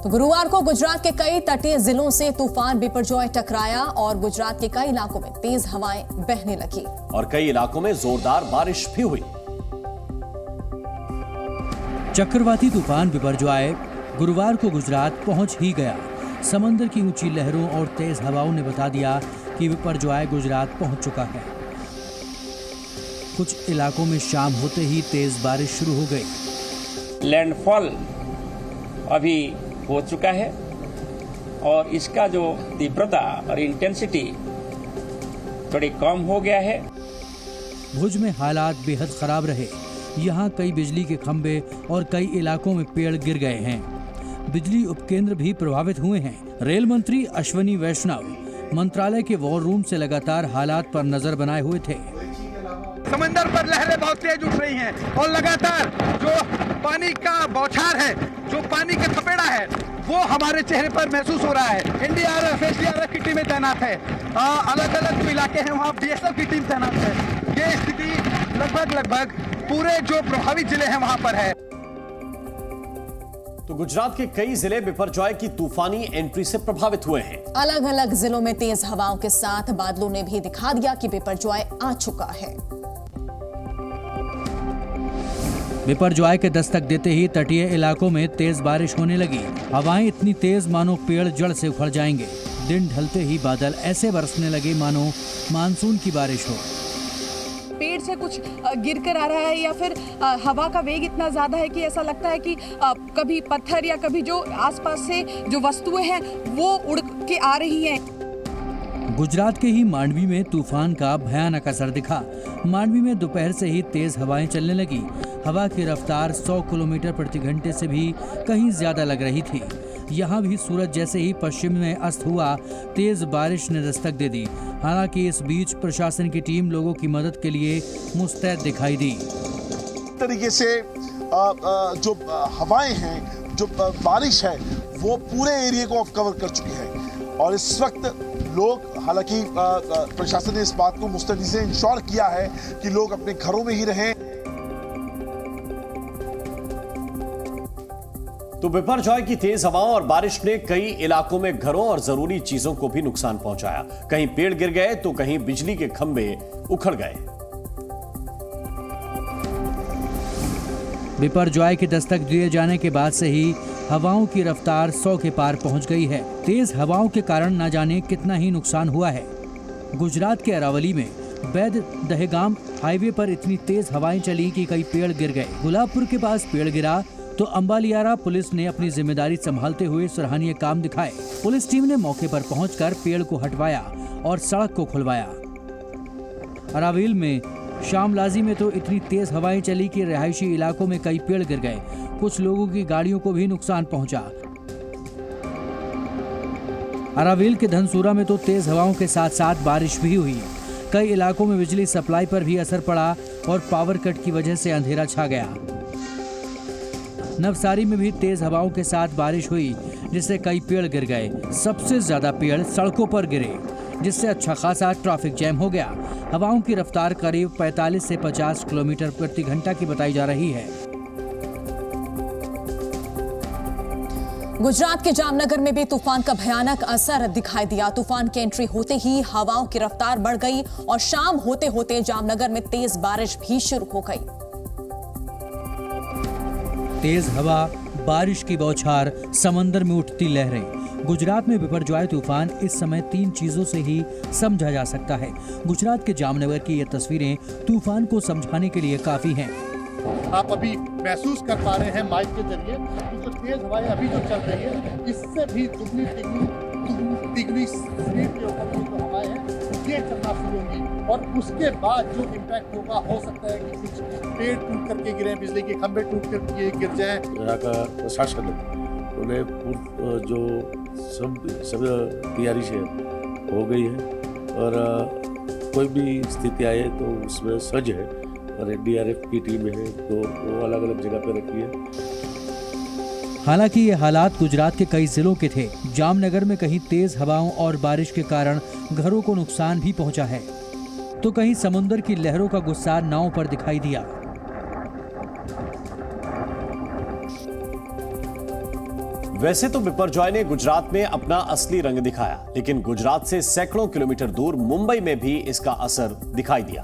तो गुरुवार को गुजरात के कई तटीय जिलों से तूफान बिपरजॉय टकराया और गुजरात के कई इलाकों में तेज हवाएं बहने लगी और कई इलाकों में जोरदार बारिश भी हुई। चक्रवाती तूफान बिपरजॉय गुरुवार को गुजरात पहुंच ही गया। समंदर की ऊंची लहरों और तेज हवाओं ने बता दिया कि बिपरजॉय गुजरात पहुंच चुका है। कुछ इलाकों में शाम होते ही तेज बारिश शुरू हो गई। लैंडफॉल अभी हो चुका है और इसका जो तीव्रता और इंटेंसिटी थोड़ी कम हो गया है। भुज में हालात बेहद खराब रहे। यहाँ कई बिजली के खंभे और कई इलाकों में पेड़ गिर गए हैं। बिजली उपकेंद्र भी प्रभावित हुए हैं। रेल मंत्री अश्विनी वैष्णव मंत्रालय के वॉर रूम से लगातार हालात पर नजर बनाए हुए थे। समंदर पर लहरें बहुत तेज उठ रही हैं और लगातार जो पानी का बौछार है, जो पानी का थपेड़ा है, वो हमारे चेहरे पर महसूस हो रहा है। एनडीआरएफ, एसडीआरएफ की टीमें तैनात है। अलग अलग जो इलाके हैं वहाँ बीएसएफ की टीम तैनात है। ये स्थिति लगभग पूरे जो प्रभावित जिले हैं वहाँ पर है। तो गुजरात के कई जिले बिपरजॉय की तूफानी एंट्री से प्रभावित हुए हैं। अलग अलग जिलों में तेज हवाओं के साथ बादलों ने भी दिखा दिया कि बिपरजॉय आ चुका है। बिपरजॉय के दस्तक देते ही तटीय इलाकों में तेज बारिश होने लगी। हवाएं इतनी तेज मानो पेड़ जड़ से उखड़ जाएंगे। दिन ढलते ही बादल ऐसे बरसने लगे मानो मानसून की बारिश हो। पेड़ से कुछ गिर कर आ रहा है या फिर हवा का वेग इतना ज्यादा है कि ऐसा लगता है कि कभी पत्थर या कभी जो आसपास से जो वस्तुएं हैं वो उड़ के आ रही हैं। गुजरात के ही मांडवी में तूफान का भयानक असर दिखा। मांडवी में दोपहर से ही तेज हवाएं चलने लगी। हवा की रफ्तार 100 किलोमीटर प्रति घंटे से भी कहीं ज्यादा लग रही थी। यहाँ भी सूरज जैसे ही पश्चिम में अस्त हुआ, तेज बारिश ने दस्तक दे दी। हालांकि इस बीच प्रशासन की टीम लोगों की मदद के लिए मुस्तैद दिखाई दी। तरीके से जो हवाएं हैं, जो बारिश है, वो पूरे एरिया को कवर कर चुकी है और इस वक्त लोग, हालांकि प्रशासन ने इस बात को मुस्तैदी से इंश्योर किया है कि लोग अपने घरों में ही रहें। तो बिपरजॉय की तेज हवाओं और बारिश ने कई इलाकों में घरों और जरूरी चीजों को भी नुकसान पहुंचाया। कहीं पेड़ गिर गए तो कहीं बिजली के खंभे उखड़ गए। बिपरजॉय के दस्तक दिए जाने के बाद से ही हवाओं की रफ्तार 100 के पार पहुंच गई है। तेज हवाओं के कारण न जाने कितना ही नुकसान हुआ है। गुजरात के अरावली में बैद दहेगाम हाईवे पर इतनी तेज हवाएं चली कि कई पेड़ गिर गए। गुलाबपुर के पास पेड़ गिरा तो अंबालियारा पुलिस ने अपनी जिम्मेदारी संभालते हुए सराहनीय काम दिखाए। पुलिस टीम ने मौके पर पहुंचकर पेड़ को हटवाया और सड़क को खुलवाया। अरावली में शामलाजी में तो इतनी तेज हवाएं चली कि रिहायशी इलाकों में कई पेड़ गिर गए। कुछ लोगों की गाड़ियों को भी नुकसान पहुंचा। अरावली के धनसूरा में तो तेज हवाओं के साथ साथ बारिश भी हुई। कई इलाकों में बिजली सप्लाई पर भी असर पड़ा और पावर कट की वजह से अंधेरा छा गया। नवसारी में भी तेज हवाओं के साथ बारिश हुई, जिससे कई पेड़ गिर गए। सबसे ज्यादा पेड़ सड़कों पर गिरे, जिससे अच्छा खासा ट्रैफिक जैम हो गया। हवाओं की रफ्तार करीब 45 से 50 किलोमीटर प्रति घंटा की बताई जा रही है। गुजरात के जामनगर में भी तूफान का भयानक असर दिखाई दिया। तूफान की एंट्री होते ही हवाओं की रफ्तार बढ़ गई और शाम होते होते जामनगर में तेज बारिश भी शुरू हो गई। तेज हवा, बारिश की बौछार, समंदर में उठती लहरें। गुजरात में बिपरजॉय तूफान इस समय 3 चीजों से ही समझा जा सकता है। गुजरात के जामनगर की ये तस्वीरें तूफान को समझाने के लिए काफी हैं। आप अभी महसूस कर पा रहे हैं माइक के जरिए कि जो तेज हवाएं अभी जो चल रही है, इससे भी दुगनी स्पीड के ऊपर जो हवाएं हैं ये चलना शुरू होंगी और उसके बाद जो इम्पैक्ट होगा, हो सकता है कि कुछ पेड़ टूट करके गिरे, बिजली के खंभे टूट करके गिर जाएं। यहाँ का प्रशासन उन्हें जो सब तैयारी से हो गई है और कोई भी स्थिति आए तो उसमें सज्ज है और एनडीआरएफ की टीम है तो वो अलग अलग जगह पे रखी है। हालांकि ये हालात गुजरात के कई जिलों के थे। जामनगर में कहीं तेज हवाओं और बारिश के कारण घरों को नुकसान भी पहुंचा है, तो कहीं समुद्र की लहरों का गुस्सा नाव पर दिखाई दिया। वैसे तो बिपरजॉय ने गुजरात में अपना असली रंग दिखाया, लेकिन गुजरात से सैकड़ों किलोमीटर दूर मुंबई में भी इसका असर दिखाई दिया।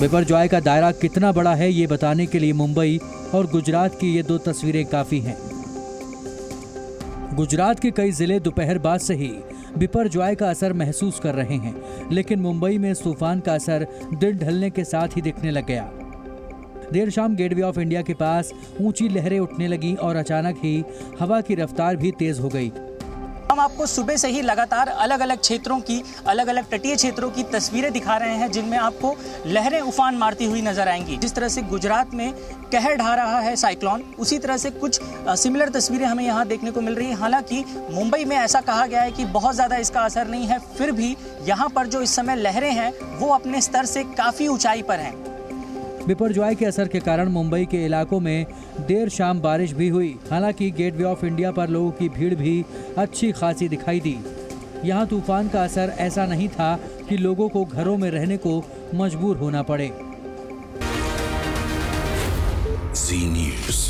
बिपरजॉय का दायरा कितना बड़ा है ये बताने के लिए मुंबई और गुजरात की ये दो तस्वीरें काफी हैं। गुजरात के कई जिले दोपहर बाद से ही बिपरजॉय का असर महसूस कर रहे हैं, लेकिन मुंबई में इस तूफान का असर दिन ढलने के साथ ही दिखने लग गया। देर शाम गेटवे ऑफ इंडिया के पास ऊंची लहरें उठने लगी और अचानक ही हवा की रफ्तार भी तेज हो गई। हम आपको सुबह से ही लगातार अलग अलग क्षेत्रों की, अलग अलग तटीय क्षेत्रों की तस्वीरें दिखा रहे हैं, जिनमें आपको लहरें उफान मारती हुई नजर आएंगी। जिस तरह से गुजरात में कहर ढा रहा है साइक्लोन, उसी तरह से कुछ सिमिलर तस्वीरें हमें यहाँ देखने को मिल रही है। हालांकि मुंबई में ऐसा कहा गया है कि बहुत ज़्यादा इसका असर नहीं है, फिर भी यहाँ पर जो इस समय लहरें हैं वो अपने स्तर से काफ़ी ऊंचाई पर हैं। बिपरजॉय के असर के कारण मुंबई के इलाकों में देर शाम बारिश भी हुई। हालांकि गेटवे ऑफ इंडिया पर लोगों की भीड़ भी अच्छी खासी दिखाई दी। यहाँ तूफान का असर ऐसा नहीं था कि लोगों को घरों में रहने को मजबूर होना पड़े। Zee News।